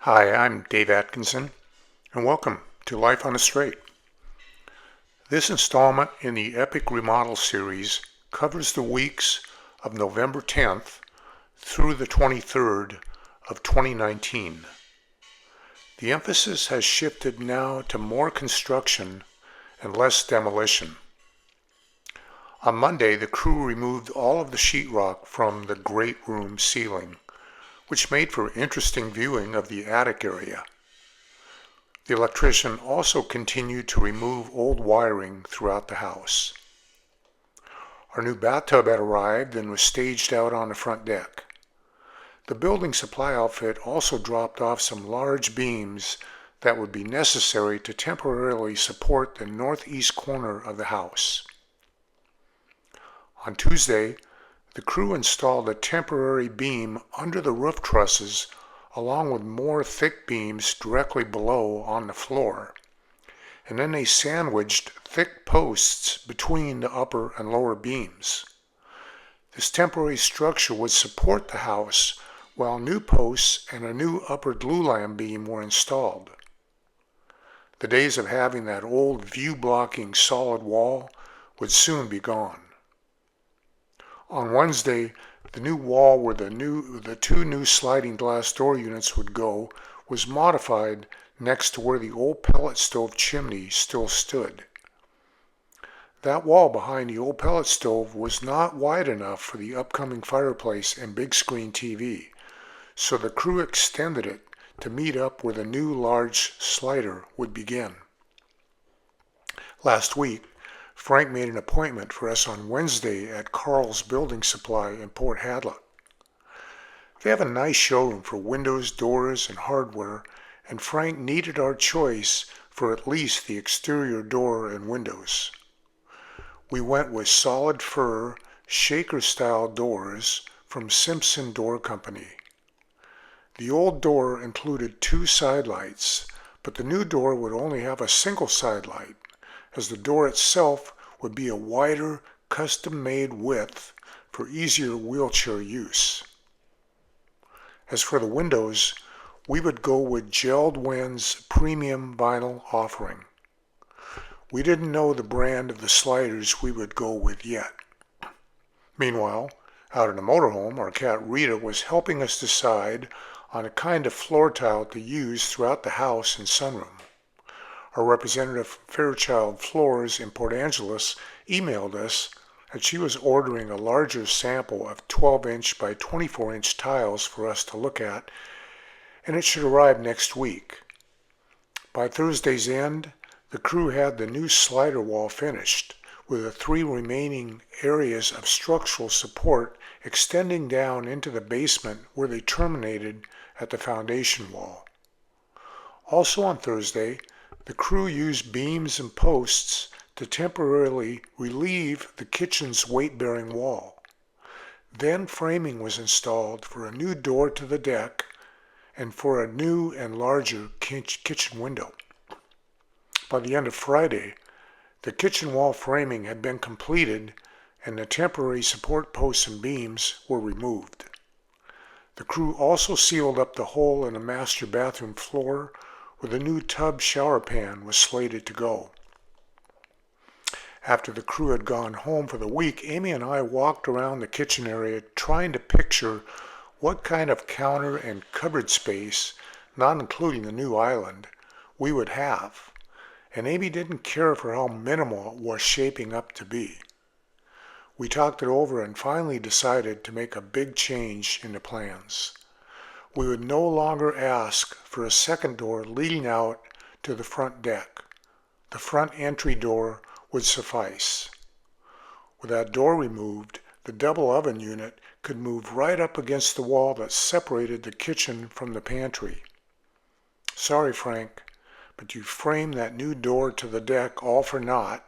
Hi, I'm Dave Atkinson, and welcome to Life on the Straight. This installment in the Epic Remodel series covers the weeks of November 10th through the 23rd of 2019. The emphasis has shifted now to more construction and less demolition. On Monday, the crew removed all of the sheetrock from the great room ceiling, which made for interesting viewing of the attic area. The electrician also continued to remove old wiring throughout the house. Our new bathtub had arrived and was staged out on the front deck. The building supply outfit also dropped off some large beams that would be necessary to temporarily support the northeast corner of the house. On Tuesday, the crew installed a temporary beam under the roof trusses along with more thick beams directly below on the floor, and then they sandwiched thick posts between the upper and lower beams. This temporary structure would support the house while new posts and a new upper glulam beam were installed. The days of having that old view-blocking solid wall would soon be gone. On Wednesday, the new wall where the two new sliding glass door units would go was modified next to where the old pellet stove chimney still stood. That wall behind the old pellet stove was not wide enough for the upcoming fireplace and big screen TV, so the crew extended it to meet up where the new large slider would begin. Last week, Frank made an appointment for us on Wednesday at Carl's Building Supply in Port Hadlock. They have a nice showroom for windows, doors, and hardware, and Frank needed our choice for at least the exterior door and windows. We went with solid fir, shaker-style doors from Simpson Door Company. The old door included two side lights, but the new door would only have a single side light, as the door itself would be a wider, custom-made width for easier wheelchair use. As for the windows, we would go with JELD-WEN's premium vinyl offering. We didn't know the brand of the sliders we would go with yet. Meanwhile, out in the motorhome, our cat Rita was helping us decide on a kind of floor tile to use throughout the house and sunroom. Our representative from Fairchild Floors in Port Angeles emailed us that she was ordering a larger sample of 12-inch by 24-inch tiles for us to look at, and it should arrive next week. By Thursday's end, the crew had the new slider wall finished, with the three remaining areas of structural support extending down into the basement where they terminated at the foundation wall. Also on Thursday, the crew used beams and posts to temporarily relieve the kitchen's weight-bearing wall. Then framing was installed for a new door to the deck and for a new and larger kitchen window. By the end of Friday, the kitchen wall framing had been completed and the temporary support posts and beams were removed. The crew also sealed up the hole in the master bathroom floor where the new tub shower pan was slated to go. After the crew had gone home for the week, Amy and I walked around the kitchen area trying to picture what kind of counter and cupboard space, not including the new island, we would have, and Amy didn't care for how minimal it was shaping up to be. We talked it over and finally decided to make a big change in the plans. We would no longer ask for a second door leading out to the front deck. The front entry door would suffice. With that door removed, the double oven unit could move right up against the wall that separated the kitchen from the pantry. Sorry, Frank, but you framed that new door to the deck all for naught,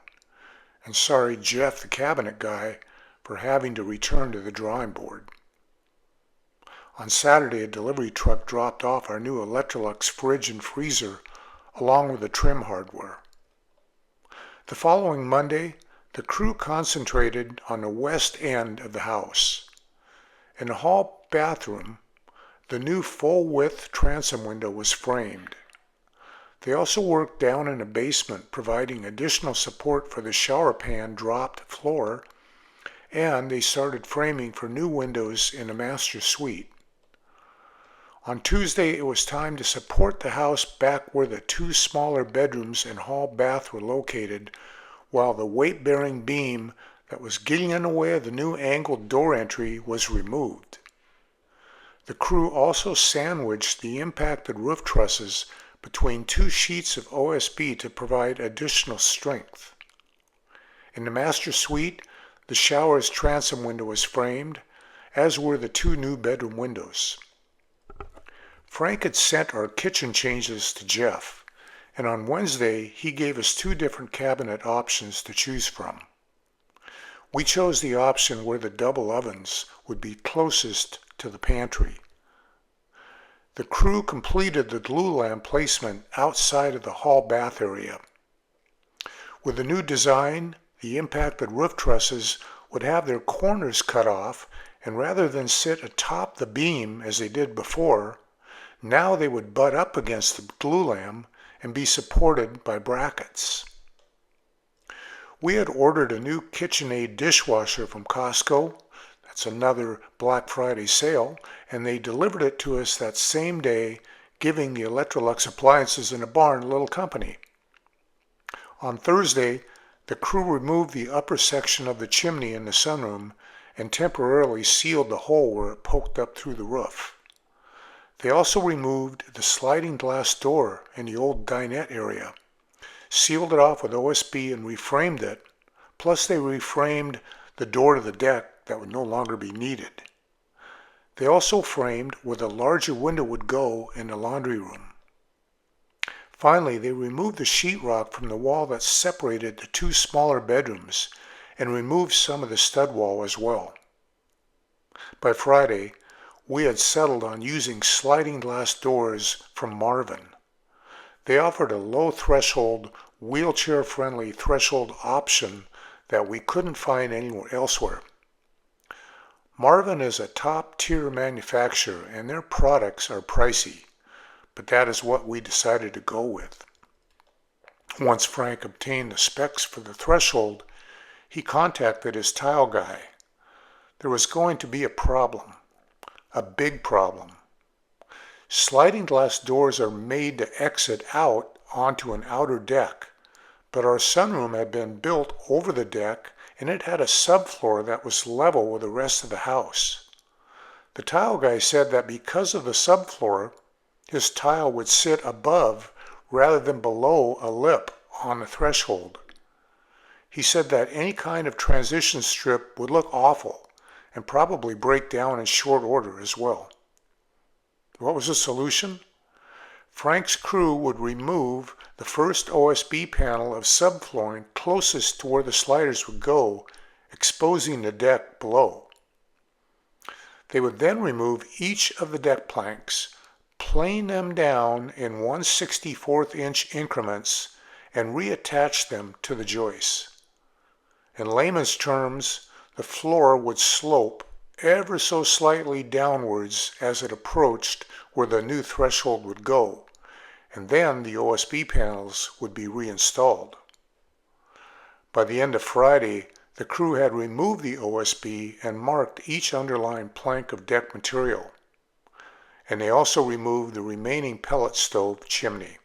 and sorry, Jeff, the cabinet guy, for having to return to the drawing board. On Saturday, a delivery truck dropped off our new Electrolux fridge and freezer, along with the trim hardware. The following Monday, the crew concentrated on the west end of the house. In the hall bathroom, The new full-width transom window was framed. They also worked down in a basement, providing additional support for the shower pan dropped floor, and they started framing for new windows in a master suite. On Tuesday, it was time to support the house back where the two smaller bedrooms and hall bath were located, while the weight-bearing beam that was getting in the way of the new angled door entry was removed. The crew also sandwiched the impacted roof trusses between two sheets of OSB to provide additional strength. In the master suite, the shower's transom window was framed, as were the two new bedroom windows. Frank had sent our kitchen changes to Jeff, and on Wednesday he gave us two different cabinet options to choose from. We chose the option where the double ovens would be closest to the pantry. The crew completed the glulam placement outside of the hall bath area. With the new design, the impacted roof trusses would have their corners cut off, and rather than sit atop the beam as they did before, now they would butt up against the glulam and be supported by brackets. We had ordered a new KitchenAid dishwasher from Costco. That's another Black Friday sale, and they delivered it to us that same day, giving the Electrolux appliances in a barn a little company. On Thursday, the crew removed the upper section of the chimney in the sunroom and temporarily sealed the hole where it poked up through the roof. They also removed the sliding glass door in the old dinette area, sealed it off with OSB and reframed it, plus they reframed the door to the deck that would no longer be needed. They also framed where the larger window would go in the laundry room. Finally, they removed the sheetrock from the wall that separated the two smaller bedrooms and removed some of the stud wall as well. By Friday, we had settled on using sliding glass doors from Marvin. They offered a low threshold, wheelchair-friendly threshold option that we couldn't find anywhere elsewhere. Marvin is a top-tier manufacturer and their products are pricey, but that is what we decided to go with. Once Frank obtained the specs for the threshold, he contacted his tile guy. There was going to be a problem. A big problem. Sliding glass doors are made to exit out onto an outer deck, but our sunroom had been built over the deck and it had a subfloor that was level with the rest of the house. The tile guy said that because of the subfloor, his tile would sit above rather than below a lip on the threshold. He said that any kind of transition strip would look awful and probably break down in short order as well. What was the solution? Frank's crew would remove the first OSB panel of subflooring closest to where the sliders would go, exposing the deck below. They would then remove each of the deck planks, plane them down in 1/64 inch increments, and reattach them to the joists. In layman's terms, the floor would slope ever so slightly downwards as it approached where the new threshold would go, and then the OSB panels would be reinstalled. By the end of Friday, the crew had removed the OSB and marked each underlying plank of deck material, and they also removed the remaining pellet stove chimney.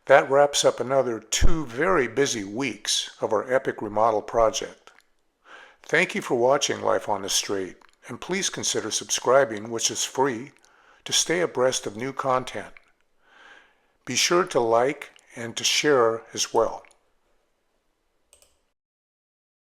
That wraps up another 2 very busy weeks of our Epic Remodel project. Thank you for watching Life on the Straight, and please consider subscribing, which is free, to stay abreast of new content. Be sure to like and to share as well.